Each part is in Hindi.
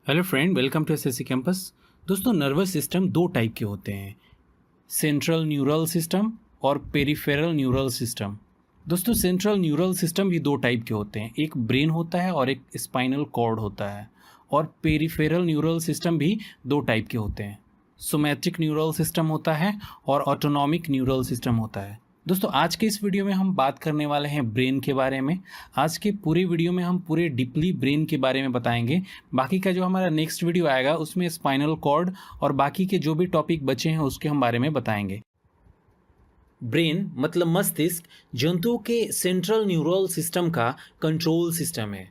Hello friend, welcome to SSC campus. दोस्तों, नर्वस सिस्टम दो टाइप के होते हैं, सेंट्रल न्यूरल सिस्टम और पेरिफेरल न्यूरल सिस्टम। दोस्तों, सेंट्रल न्यूरल सिस्टम भी दो टाइप के होते हैं, एक ब्रेन होता है और एक स्पाइनल कॉर्ड होता है। और पेरिफेरल न्यूरल सिस्टम भी दो टाइप के होते हैं, सोमैटिक न्यूरल सिस्टम होता है और ऑटोनॉमिक न्यूरल सिस्टम होता है। दोस्तों, आज के इस वीडियो में हम बात करने वाले हैं ब्रेन के बारे में। आज के पूरे वीडियो में हम पूरे डीपली ब्रेन के बारे में बताएंगे। बाकी का जो हमारा नेक्स्ट वीडियो आएगा उसमें स्पाइनल कॉर्ड और बाकी के जो भी टॉपिक बचे हैं उसके हम बारे में बताएंगे। ब्रेन मतलब मस्तिष्क जंतुओं के सेंट्रल न्यूरल सिस्टम का कंट्रोल सिस्टम है।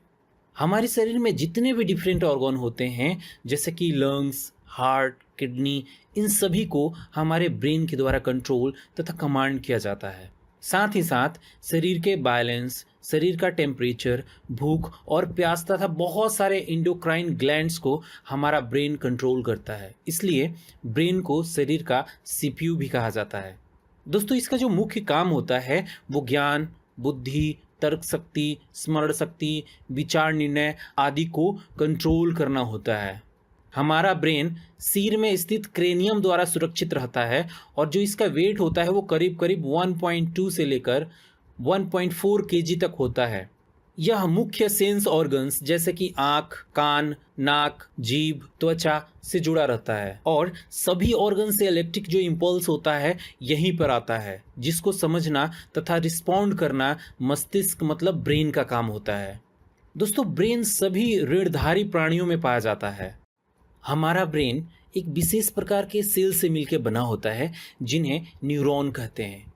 हमारे शरीर में जितने भी डिफरेंट ऑर्गन होते हैं जैसे कि लंग्स, हार्ट, किडनी, इन सभी को हमारे ब्रेन के द्वारा कंट्रोल तथा कमांड किया जाता है। साथ ही साथ शरीर के बैलेंस, शरीर का टेम्परेचर, भूख और प्यास तथा बहुत सारे इंडोक्राइन ग्लैंड्स को हमारा ब्रेन कंट्रोल करता है। इसलिए ब्रेन को शरीर का सीपीयू भी कहा जाता है। दोस्तों, इसका जो मुख्य काम होता है वो ज्ञान, बुद्धि, तर्क शक्ति, स्मरण शक्ति, विचार निर्णय आदि को कंट्रोल करना होता है। हमारा ब्रेन सिर में स्थित क्रेनियम द्वारा सुरक्षित रहता है और जो इसका वेट होता है वो करीब करीब 1.2 से लेकर 1.4 केजी तक होता है। यह मुख्य सेंस ऑर्गन्स जैसे कि आँख, कान, नाक, जीभ, त्वचा से जुड़ा रहता है और सभी ऑर्गन से इलेक्ट्रिक जो इम्पल्स होता है यहीं पर आता है, जिसको समझना तथा रिस्पॉन्ड करना मस्तिष्क मतलब ब्रेन का काम होता है। दोस्तों, ब्रेन सभी ऋणधारी प्राणियों में पाया जाता है। हमारा ब्रेन एक विशेष प्रकार के सेल से मिलकर बना होता है जिन्हें न्यूरॉन कहते हैं।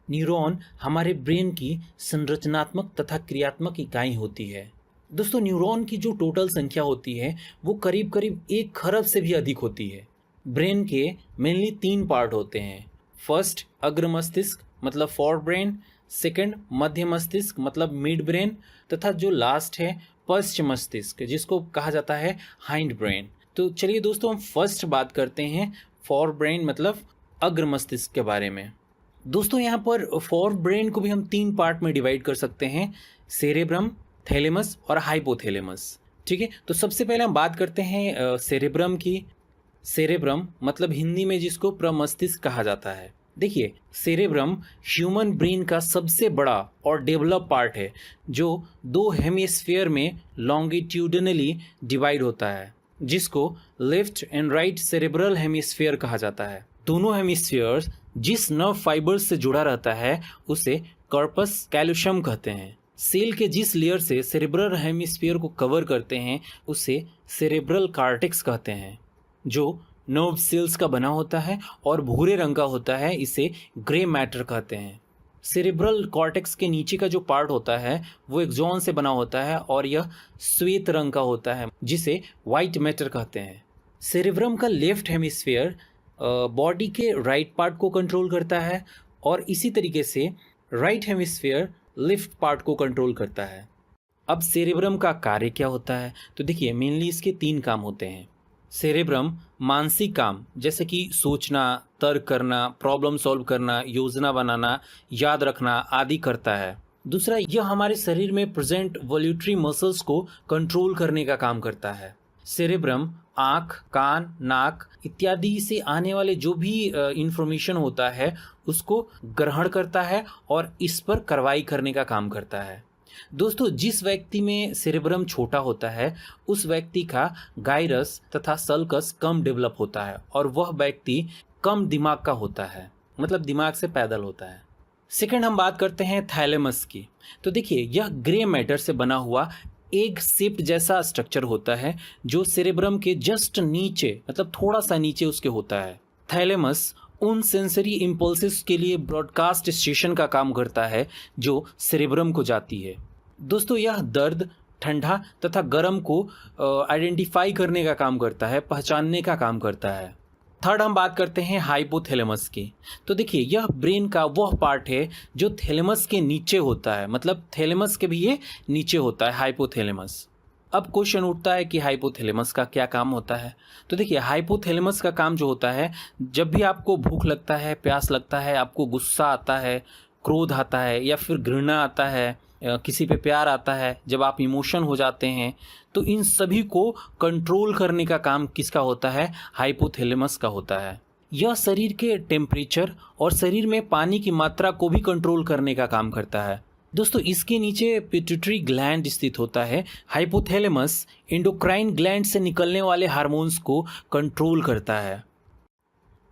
न्यूरॉन हमारे ब्रेन की संरचनात्मक तथा क्रियात्मक इकाई होती है। दोस्तों, न्यूरॉन की जो टोटल संख्या होती है वो करीब करीब 1 खरब से भी अधिक होती है। ब्रेन के मेनली 3 पार्ट होते हैं। फर्स्ट अग्र मस्तिष्क मतलब फोर ब्रेन, सेकंड मध्य मस्तिष्क मतलब मिड ब्रेन तथा जो लास्ट है पश्च मस्तिष्क जिसको कहा जाता है हाइंड ब्रेन। तो चलिए दोस्तों, हम फर्स्ट बात करते हैं फोर ब्रेन मतलब अग्र मस्तिष्क के बारे में। दोस्तों, यहाँ पर फोर ब्रेन को भी हम 3 पार्ट में डिवाइड कर सकते हैं, सेरेब्रम, थैलेमस और हाइपोथैलेमस। ठीक है, तो सबसे पहले हम बात करते हैं सेरेब्रम की। सेरेब्रम मतलब हिंदी में जिसको प्रमस्तिष्क कहा जाता है। देखिए, सेरेब्रम ह्यूमन ब्रेन का सबसे बड़ा और डेवलप पार्ट है जो 2 हेमिस्फीयर में लॉन्गिट्यूडनली डिवाइड होता है, जिसको left and right cerebral hemisphere कहा जाता है। दोनों हेमिस्फीयर्स जिस नर्व फाइबर से जुड़ा रहता है उसे कॉर्पस कैल्शियम कहते हैं। सेल के जिस लेयर से सेरेब्रल हेमिस्फीयर को कवर करते हैं उसे सेरेब्रल कॉर्टेक्स कहते हैं, जो नर्व सेल्स का बना होता है और भूरे रंग का होता है, इसे ग्रे मैटर कहते हैं। सेरेब्रल कॉर्टेक्स के नीचे का जो पार्ट होता है वो एक्सॉन से बना होता है और यह श्वेत रंग का होता है जिसे वाइट मैटर कहते हैं। सेरेब्रम का लेफ्ट हेमिस्फीयर बॉडी के राइट पार्ट को कंट्रोल करता है और इसी तरीके से राइट हेमिस्फीयर लेफ्ट पार्ट को कंट्रोल करता है। अब सेरेब्रम का कार्य क्या होता है, तो देखिए मेनली इसके 3 काम होते हैं। सेरेब्रम मानसिक काम जैसे कि सोचना, तर्क करना, प्रॉब्लम सॉल्व करना, योजना बनाना, याद रखना आदि करता है। दूसरा, यह हमारे शरीर में प्रेजेंट वॉल्यूटरी मसल्स को कंट्रोल करने का काम करता है। सेरेब्रम आँख, कान, नाक इत्यादि से आने वाले जो भी इंफॉर्मेशन होता है उसको ग्रहण करता है और इस पर कार्रवाई करने का काम करता है। दोस्तों, जिस व्यक्ति में सेरेब्रम छोटा होता है उस व्यक्ति का गाइरस तथा सल्कस कम डेवलप होता है और वह व्यक्ति कम दिमाग का होता है, मतलब दिमाग से पैदल होता है। सेकंड हम बात करते हैं थैलेमस की। तो देखिए, यह ग्रे मैटर से बना हुआ एग शेप्ड जैसा स्ट्रक्चर होता है जो सेरेब्रम के जस्ट नीचे मतलब थोड़ा सा नीचे उसके होता है। थैलेमस उन सेंसरी इम्पल्सेस के लिए ब्रॉडकास्ट स्टेशन का काम करता है जो सेरेब्रम को जाती है। दोस्तों, यह दर्द, ठंडा तथा गर्म को आइडेंटिफाई करने का काम करता है, पहचानने का काम करता है। थर्ड हम बात करते हैं हाइपोथैलेमस की। तो देखिए, यह ब्रेन का वह पार्ट है जो थैलेमस के नीचे होता है, मतलब थैलेमस के भी ये नीचे होता है हाइपोथैलेमस। अब क्वेश्चन उठता है कि हाइपोथैलेमस का क्या काम होता है। तो देखिए, हाइपोथैलेमस का काम जो होता है, जब भी आपको भूख लगता है, प्यास लगता है, आपको गुस्सा आता है, क्रोध आता है या फिर घृणा आता है किसी पे प्यार आता है, जब आप इमोशन हो जाते हैं, तो इन सभी को कंट्रोल करने का काम किसका होता है? हाइपोथैलेमस का होता है। यह शरीर के टेम्परेचर और शरीर में पानी की मात्रा को भी कंट्रोल करने का काम करता है। दोस्तों, इसके नीचे पिट्यूटरी ग्लैंड स्थित होता है। हाइपोथैलेमस एंडोक्राइन ग्लैंड से निकलने वाले हार्मोन्स को कंट्रोल करता है।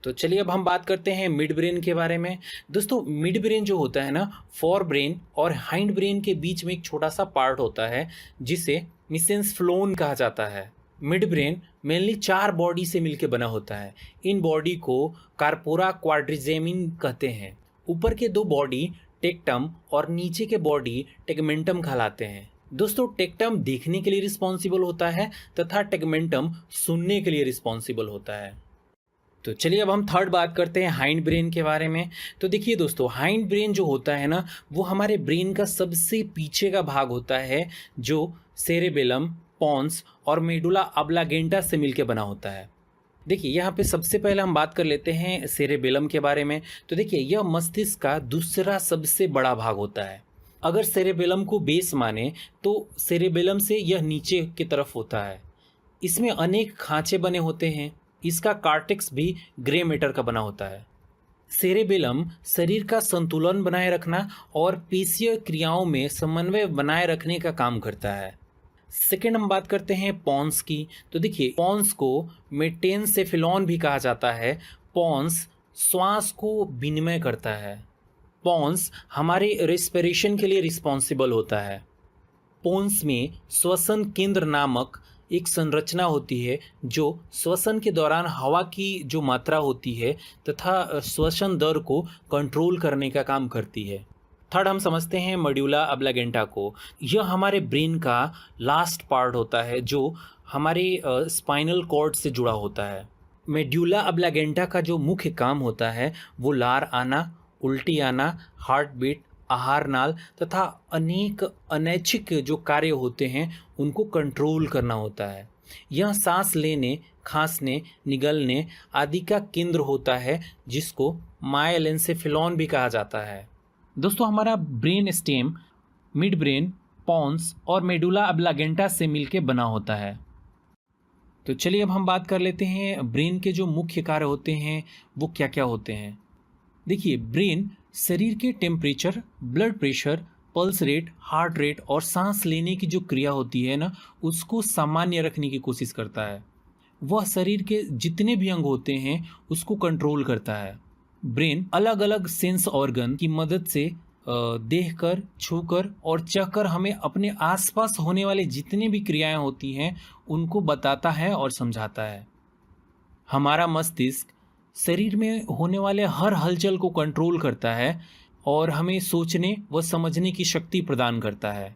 तो चलिए अब हम बात करते हैं मिड ब्रेन के बारे में। दोस्तों, मिड ब्रेन जो होता है ना, फोर ब्रेन और हाइंड ब्रेन के बीच में एक छोटा सा पार्ट होता है जिसे मिसेंस कहा जाता है। मिड ब्रेन मेनली 4 बॉडी से मिलकर बना होता है। इन बॉडी को कार्पोरा क्वाड्रिजेमिन कहते हैं। ऊपर के 2 बॉडी टेक्टम और नीचे के बॉडी टेगमेंटम कहलाते हैं। दोस्तों, टेक्टम देखने के लिए रिस्पॉन्सिबल होता है तथा टेगमेंटम सुनने के लिए रिस्पॉन्सिबल होता है। तो चलिए अब हम थर्ड बात करते हैं हाइंड ब्रेन के बारे में। तो देखिए दोस्तों, हाइंड ब्रेन जो होता है ना, वो हमारे ब्रेन का सबसे पीछे का भाग होता है जो सेरेबेलम, पॉन्स और मेडुला ऑब्लांगेटा से मिलकर बना होता है। देखिए, यहाँ पे सबसे पहले हम बात कर लेते हैं सेरेबेलम के बारे में। तो देखिए, यह मस्तिष्क का दूसरा सबसे बड़ा भाग होता है। अगर सेरेबेलम को बेस माने तो सेरेबेलम से यह नीचे की तरफ होता है। इसमें अनेक खांचे बने होते हैं। इसका कार्टेक्स भी ग्रे मैटर का बना होता है। सेरेबेलम शरीर का संतुलन बनाए रखना और पेशीय क्रियाओं में समन्वय बनाए रखने का काम करता है। सेकेंड हम बात करते हैं पॉन्स की। तो देखिए, पॉन्स को मेटेनसेफेलॉन भी कहा जाता है। पॉन्स श्वास को विनिमय करता है। पॉन्स हमारे रेस्पिरेशन के लिए रिस्पॉन्सिबल होता है। पॉन्स में श्वसन केंद्र नामक एक संरचना होती है जो श्वसन के दौरान हवा की जो मात्रा होती है तथा श्वसन दर को कंट्रोल करने का काम करती है। थर्ड हम समझते हैं मेडुला ऑब्लांगेटा को। यह हमारे ब्रेन का लास्ट पार्ट होता है जो हमारे स्पाइनल कॉर्ड से जुड़ा होता है। मेडुला ऑब्लांगेटा का जो मुख्य काम होता है वो लार आना, उल्टी आना, हार्ट बीट, आहार नाल तथा अनेक अनैच्छिक जो कार्य होते हैं उनको कंट्रोल करना होता है। यह सांस लेने, खांसने, निगलने आदि का केंद्र होता है जिसको माइलेंसेफेलॉन भी कहा जाता है। दोस्तों, हमारा brain stem mid brain, pons और मेडुला ऑब्लांगेटा से मिलकर बना होता है। तो चलिए अब हम बात कर लेते हैं ब्रेन के जो मुख्य कार्य होते हैं वो क्या क्या होते हैं। देखिए, ब्रेन शरीर के temperature, blood pressure, pulse rate, heart rate और सांस लेने की जो क्रिया होती है ना, उसको सामान्य रखने की कोशिश करता है। वह शरीर के जितने भी अंग होते हैं उसको कंट्रोल करता है। ब्रेन अलग अलग सेंस ऑर्गन की मदद से देखकर, छूकर और चखकर हमें अपने आसपास होने वाले जितने भी क्रियाएं होती हैं उनको बताता है और समझाता है। हमारा मस्तिष्क शरीर में होने वाले हर हलचल को कंट्रोल करता है और हमें सोचने व समझने की शक्ति प्रदान करता है।